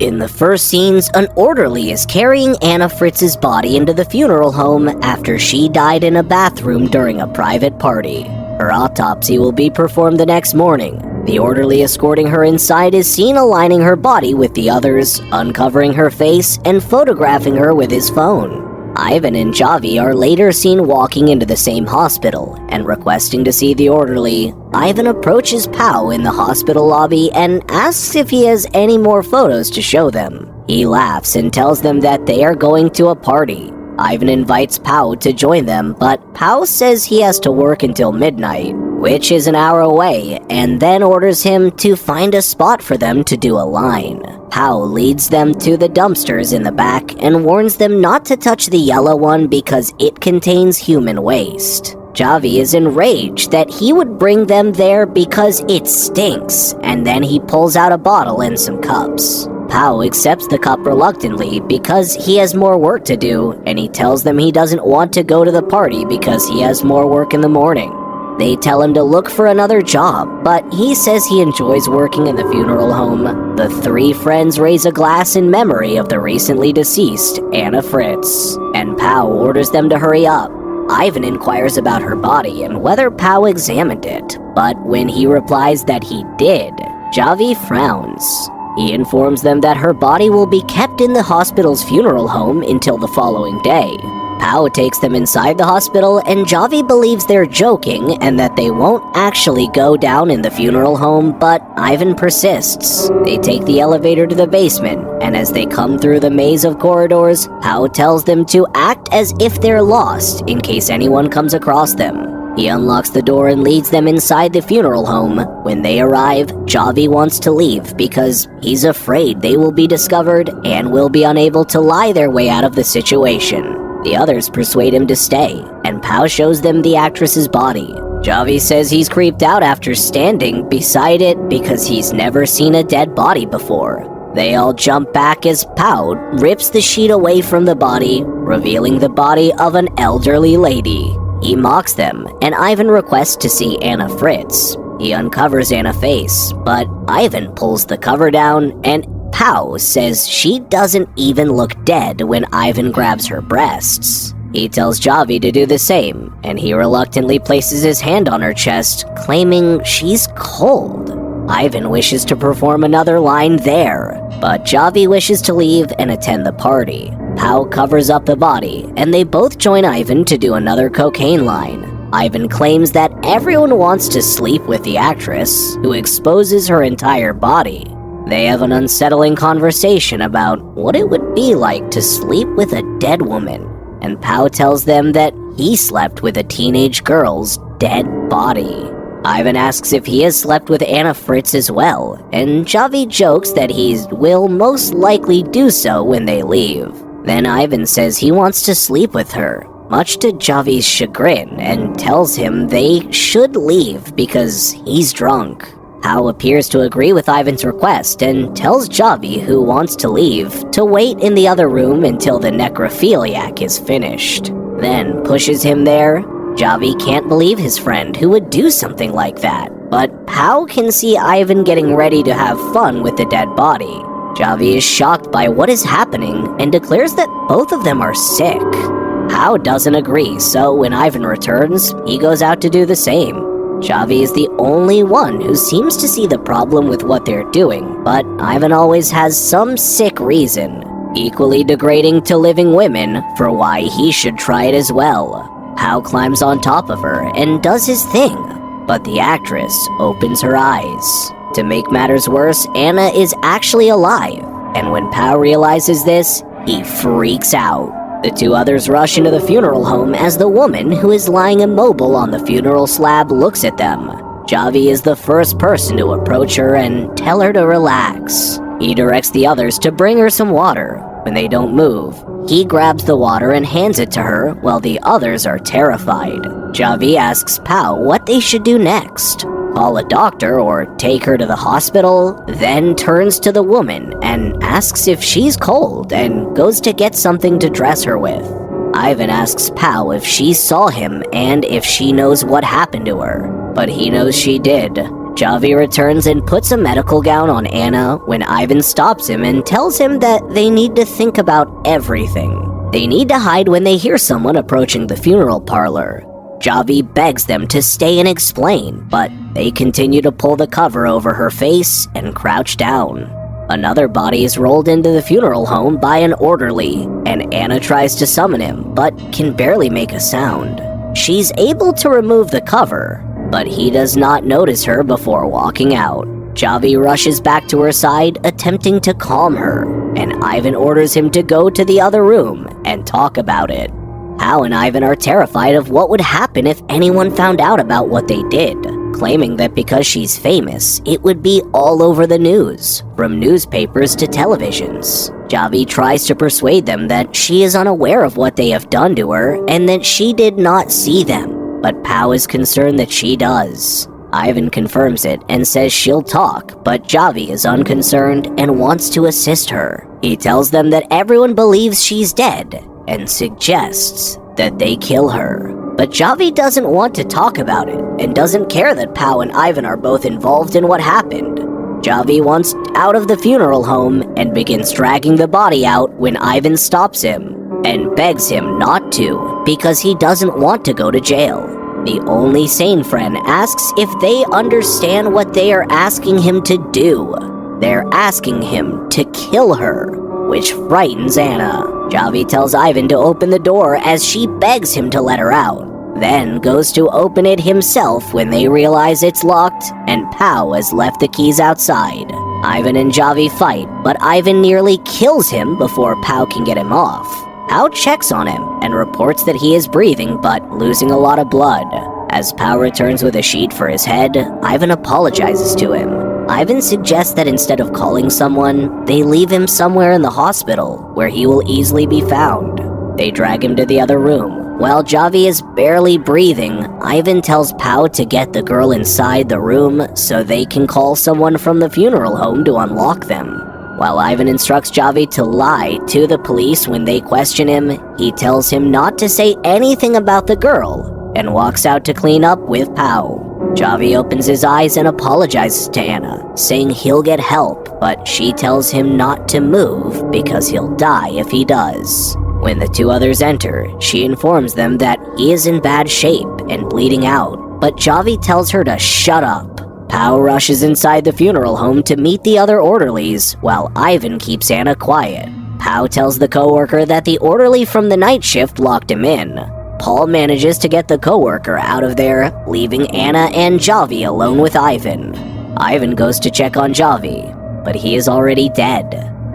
In the first scenes, an orderly is carrying Anna Fritz's body into the funeral home after she died in a bathroom during a private party. Her autopsy will be performed the next morning. The orderly escorting her inside is seen aligning her body with the others, uncovering her face, and photographing her with his phone. Ivan and Javi are later seen walking into the same hospital and requesting to see the orderly. Ivan approaches Pao in the hospital lobby and asks if he has any more photos to show them. He laughs and tells them that they are going to a party. Ivan invites Pao to join them, but Pao says he has to work until midnight, which is an hour away, and then orders him to find a spot for them to do a line. Pao leads them to the dumpsters in the back and warns them not to touch the yellow one because it contains human waste. Javi is enraged that he would bring them there because it stinks, and then he pulls out a bottle and some cups. Pao accepts the cup reluctantly because he has more work to do, and he tells them he doesn't want to go to the party because he has more work in the morning. They tell him to look for another job, but he says he enjoys working in the funeral home. The three friends raise a glass in memory of the recently deceased Anna Fritz, and Pao orders them to hurry up. Ivan inquires about her body and whether Pao examined it, but when he replies that he did, Javi frowns. He informs them that her body will be kept in the hospital's funeral home until the following day. Pao takes them inside the hospital, and Javi believes they're joking and that they won't actually go down in the funeral home, but Ivan persists. They take the elevator to the basement, and as they come through the maze of corridors, Pao tells them to act as if they're lost in case anyone comes across them. He unlocks the door and leads them inside the funeral home. When they arrive, Javi wants to leave because he's afraid they will be discovered and will be unable to lie their way out of the situation. The others persuade him to stay, and Pao shows them the actress's body. Javi says he's creeped out after standing beside it because he's never seen a dead body before. They all jump back as Pao rips the sheet away from the body, revealing the body of an elderly lady. He mocks them, and Ivan requests to see Anna Fritz. He uncovers Anna's face, but Ivan pulls the cover down, and Pao says she doesn't even look dead when Ivan grabs her breasts. He tells Javi to do the same, and he reluctantly places his hand on her chest, claiming she's cold. Ivan wishes to perform another line there, but Javi wishes to leave and attend the party. Pao covers up the body, and they both join Ivan to do another cocaine line. Ivan claims that everyone wants to sleep with the actress, who exposes her entire body. They have an unsettling conversation about what it would be like to sleep with a dead woman, and Pao tells them that he slept with a teenage girl's dead body. Ivan asks if he has slept with Anna Fritz as well, and Javi jokes that he will most likely do so when they leave. Then Ivan says he wants to sleep with her, much to Javi's chagrin, and tells him they should leave because he's drunk. Pao appears to agree with Ivan's request and tells Javi, who wants to leave, to wait in the other room until the necrophiliac is finished. Then pushes him there. Javi can't believe his friend who would do something like that, but Pao can see Ivan getting ready to have fun with the dead body. Javi is shocked by what is happening and declares that both of them are sick. Pao doesn't agree, so when Ivan returns, he goes out to do the same. Javi is the only one who seems to see the problem with what they're doing, but Ivan always has some sick reason, equally degrading to living women, for why he should try it as well. Pao climbs on top of her and does his thing, but the actress opens her eyes. To make matters worse, Anna is actually alive, and when Pao realizes this, he freaks out. The two others rush into the funeral home as the woman who is lying immobile on the funeral slab looks at them. Javi is the first person to approach her and tell her to relax. He directs the others to bring her some water. When they don't move, he grabs the water and hands it to her while the others are terrified. Javi asks Pao what they should do next. Call a doctor or take her to the hospital, then turns to the woman and asks if she's cold and goes to get something to dress her with. Ivan asks Pao if she saw him and if she knows what happened to her, but he knows she did. Javi returns and puts a medical gown on Anna when Ivan stops him and tells him that they need to think about everything. They need to hide when they hear someone approaching the funeral parlor. Javi begs them to stay and explain, but they continue to pull the cover over her face and crouch down. Another body is rolled into the funeral home by an orderly, and Anna tries to summon him, but can barely make a sound. She's able to remove the cover, but he does not notice her before walking out. Javi rushes back to her side, attempting to calm her, and Ivan orders him to go to the other room and talk about it. Pao and Ivan are terrified of what would happen if anyone found out about what they did, claiming that because she's famous, it would be all over the news, from newspapers to televisions. Javi tries to persuade them that she is unaware of what they have done to her and that she did not see them. But Pao is concerned that she does. Ivan confirms it and says she'll talk, but Javi is unconcerned and wants to assist her. He tells them that everyone believes she's dead and suggests that they kill her. But Javi doesn't want to talk about it and doesn't care that Pao and Ivan are both involved in what happened. Javi wants out of the funeral home and begins dragging the body out when Ivan stops him and begs him not to because he doesn't want to go to jail. The only sane friend asks if they understand what they are asking him to do. They're asking him to kill her, which frightens Anna. Javi tells Ivan to open the door as she begs him to let her out, then goes to open it himself when they realize it's locked and Pao has left the keys outside. Ivan and Javi fight, but Ivan nearly kills him before Pao can get him off. Pao checks on him and reports that he is breathing but losing a lot of blood. As Pao returns with a sheet for his head, Ivan apologizes to him. Ivan suggests that instead of calling someone, they leave him somewhere in the hospital where he will easily be found. They drag him to the other room. While Javi is barely breathing, Ivan tells Pao to get the girl inside the room so they can call someone from the funeral home to unlock them. While Ivan instructs Javi to lie to the police when they question him, he tells him not to say anything about the girl and walks out to clean up with Pao. Javi opens his eyes and apologizes to Anna, saying he'll get help, but she tells him not to move because he'll die if he does. When the two others enter, she informs them that he is in bad shape and bleeding out, but Javi tells her to shut up. Pao rushes inside the funeral home to meet the other orderlies, while Ivan keeps Anna quiet. Pao tells the coworker that the orderly from the night shift locked him in. Paul manages to get the coworker out of there, leaving Anna and Javi alone with Ivan. Ivan goes to check on Javi, but he is already dead.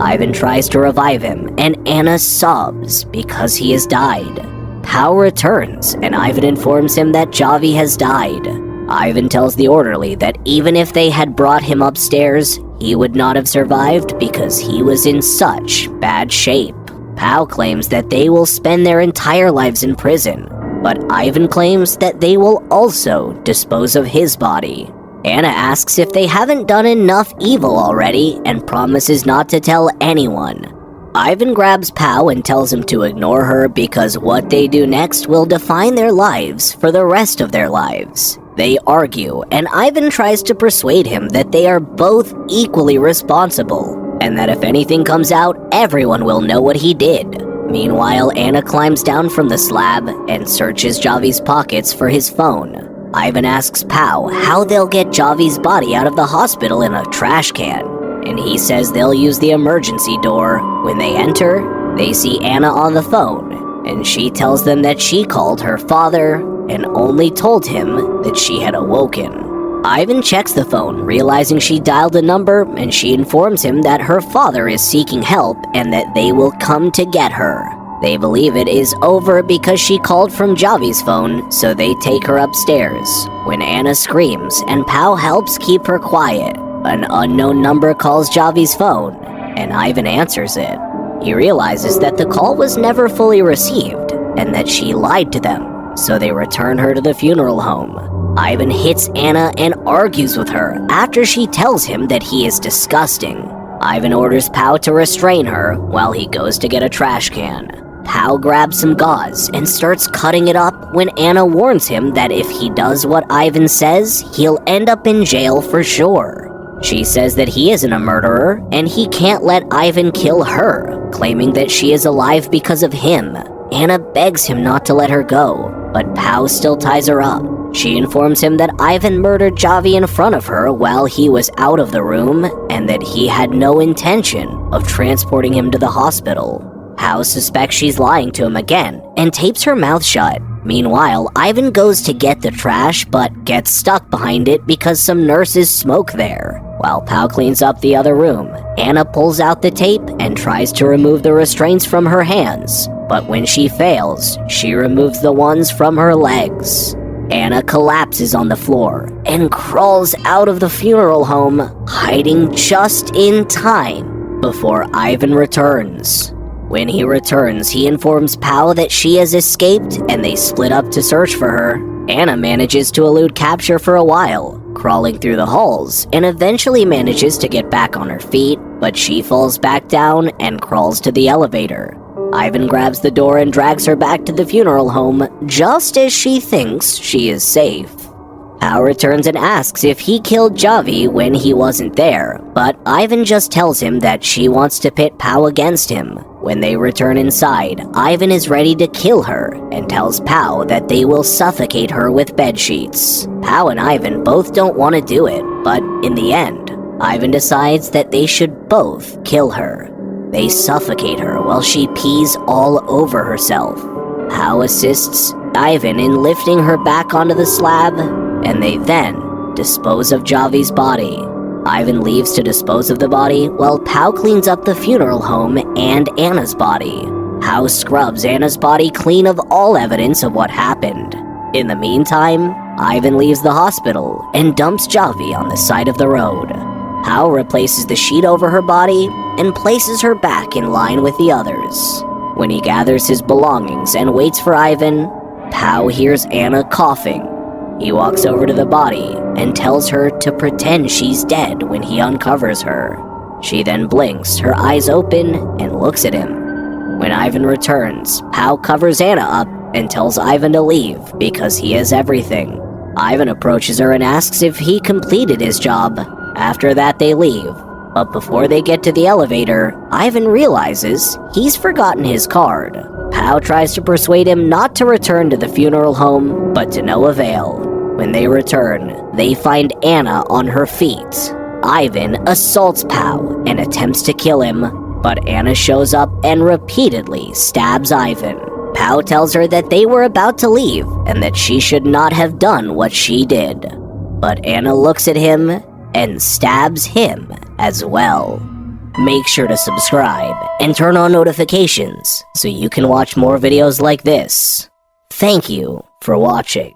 Ivan tries to revive him, and Anna sobs because he has died. Pao returns, and Ivan informs him that Javi has died. Ivan tells the orderly that even if they had brought him upstairs, he would not have survived because he was in such bad shape. Pao claims that they will spend their entire lives in prison, but Ivan claims that they will also dispose of his body. Anna asks if they haven't done enough evil already and promises not to tell anyone. Ivan grabs Pao and tells him to ignore her because what they do next will define their lives for the rest of their lives. They argue, and Ivan tries to persuade him that they are both equally responsible, and that if anything comes out, everyone will know what he did. Meanwhile, Anna climbs down from the slab and searches Javi's pockets for his phone. Ivan asks Pao how they'll get Javi's body out of the hospital in a trash can, and he says they'll use the emergency door. When they enter, they see Anna on the phone, and she tells them that she called her father and only told him that she had awoken. Ivan checks the phone, realizing she dialed a number, and she informs him that her father is seeking help and that they will come to get her. They believe it is over because she called from Javi's phone, so they take her upstairs. When Anna screams and Pao helps keep her quiet, an unknown number calls Javi's phone, and Ivan answers it. He realizes that the call was never fully received, and that she lied to them. So they return her to the funeral home. Ivan hits Anna and argues with her after she tells him that he is disgusting. Ivan orders Pao to restrain her while he goes to get a trash can. Pao grabs some gauze and starts cutting it up when Anna warns him that if he does what Ivan says, he'll end up in jail for sure. She says that he isn't a murderer and he can't let Ivan kill her, claiming that she is alive because of him. Anna begs him not to let her go, but Pao still ties her up. She informs him that Ivan murdered Javi in front of her while he was out of the room and that he had no intention of transporting him to the hospital. Pao suspects she's lying to him again and tapes her mouth shut. Meanwhile, Ivan goes to get the trash but gets stuck behind it because some nurses smoke there. While Pao cleans up the other room, Anna pulls out the tape and tries to remove the restraints from her hands. But when she fails, she removes the ones from her legs. Anna collapses on the floor and crawls out of the funeral home, hiding just in time before Ivan returns. When he returns, he informs Pao that she has escaped and they split up to search for her. Anna manages to elude capture for a while, crawling through the halls, and eventually manages to get back on her feet, but she falls back down and crawls to the elevator. Ivan grabs the door and drags her back to the funeral home, just as she thinks she is safe. Pao returns and asks if he killed Javi when he wasn't there, but Ivan just tells him that she wants to pit Pao against him. When they return inside, Ivan is ready to kill her and tells Pao that they will suffocate her with bedsheets. Pao and Ivan both don't want to do it, but in the end, Ivan decides that they should both kill her. They suffocate her while she pees all over herself. Pao assists Ivan in lifting her back onto the slab, and they then dispose of Javi's body. Ivan leaves to dispose of the body while Pao cleans up the funeral home and Anna's body. Pao scrubs Anna's body clean of all evidence of what happened. In the meantime, Ivan leaves the hospital and dumps Javi on the side of the road. Pao replaces the sheet over her body and places her back in line with the others. When he gathers his belongings and waits for Ivan, Pao hears Anna coughing. He walks over to the body and tells her to pretend she's dead when he uncovers her. She then blinks, her eyes open, and looks at him. When Ivan returns, Pao covers Anna up and tells Ivan to leave because he has everything. Ivan approaches her and asks if he completed his job. After that, they leave. But before they get to the elevator, Ivan realizes he's forgotten his card. Pao tries to persuade him not to return to the funeral home, but to no avail. When they return, they find Anna on her feet. Ivan assaults Pao and attempts to kill him, but Anna shows up and repeatedly stabs Ivan. Pao tells her that they were about to leave and that she should not have done what she did. But Anna looks at him and stabs him as well. Make sure to subscribe and turn on notifications so you can watch more videos like this. Thank you for watching.